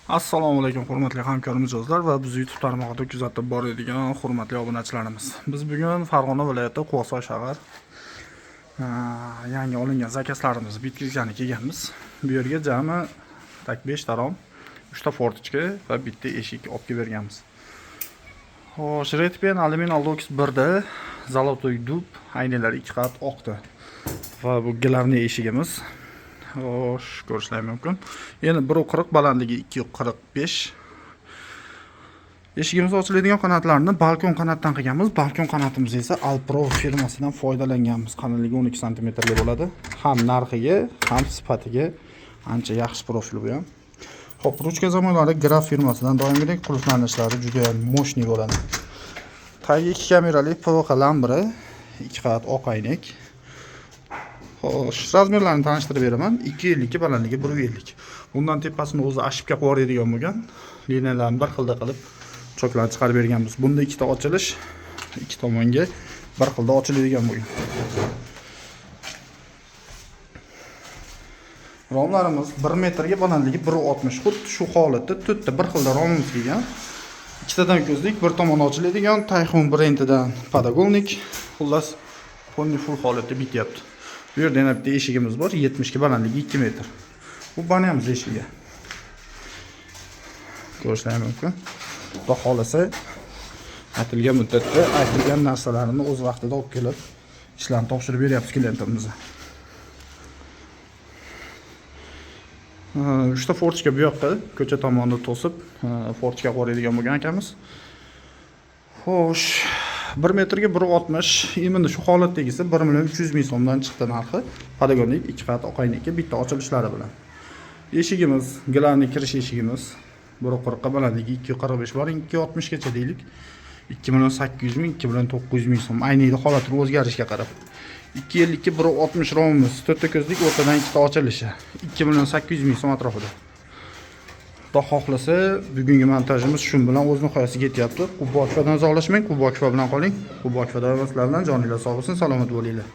Assalomu alaykum hurmatli hamkor mijozlar va biz YouTube tarmog'ida kuzatib boradigan hurmatli obunachilarimiz. Biz bugun Farg'ona viloyati Quvasoy shahar yangi olingan zakazlarimizni bitkazgani kelganmiz. Bu yerga jami 5 ta rom, 3 ta fortichka va bitta eshik olib berganmiz. Xo'sh, Redpen alyumin Aldox 1 da zalotoy dub, aynalari 2 qat oqdi. Va bu glavniy eshigimiz. Xo'sh, ko'rishingiz mumkin. Yana 1.40 balandligi 2.45. Eshigimiz ochiladigan qanotlarni balkon qanotdan qilganmiz. Balkon qanotimiz esa Alpro firmasidan foydalanganmiz. Qalinligi 12 sm ga bo'ladi. Ham narxiga, ham sifatiga ancha yaxshi profil bu ham. Xo'p, ruchka zamonlari Graf firmasidan doimgidek qulflanishlari juda ham mo'shni bo'ladi. Tagi 2 kamerali PVC lambra, 2 qavat oq aynak. Xo'sh, razmerlarini tanishtirib beraman. 2.52 balandligi 1.50. Bundan tepasini o'zi ashibga qilib yuboradigan bo'lgan. Liniyalarni bir xilda qilib choklarni chiqarib berganmiz. Bunda ikkita ochilish, ikki tomonga bir xilda ochiladigan bo'lgan. Romlarimiz 1 metrga balandligi 1.60. Xuddi shu holatda to'rtta bir xilda romimiz kelgan. Ikkitadan ko'zlik, bir tomon ochiladigan Tayxun brendidan podogolnik. Xullas, polni full holatda bityapti. Bu yerda yana bitta eshigimiz bor, 70 ga balandligi 2 metr. Bu banamiz eshigi. Ko'rishingiz mumkin. Xudo xolasa, aytilgan muddatda aytilgan narsalarini o'z vaqtida olib kelib, ishlarni topshirib beryapmiz klientimizga. 3 ta fortichka bu yoqqa ko'cha tomonida to'sib, fortichka qo'yadigan bo'lgan akamiz. Xo'sh, 1 metrga 1.60, endi shu holatdagisi 1.300.000 so'mdan chiqdi narxi. Podogolnik 2 qavat oq aynakka bitta ochilishlari bilan. Eshigimiz, glavniy kirish eshigimiz 1.40 ga balandligi 2.45 bor, 2.60 gacha deylik. 2.800.000, 2.900.000 so'm. Aynakning holatini o'zgarishiga qarab. 2.52 1.60 romimiz, 4 ta ko'zlik, o'rtadan 2 ta ochilishi. 2.800.000 so'm atrofida. Xudo xohlasa, bugungi montajimiz shu bilan o'z nihoyasiga yetyapti. Qubbokfadan uzoqlashmang, Qubbokfa bilan qoling. Qubbokfada sizlar bilan joninglar sog' bo'lsin, salomat bo'linglar.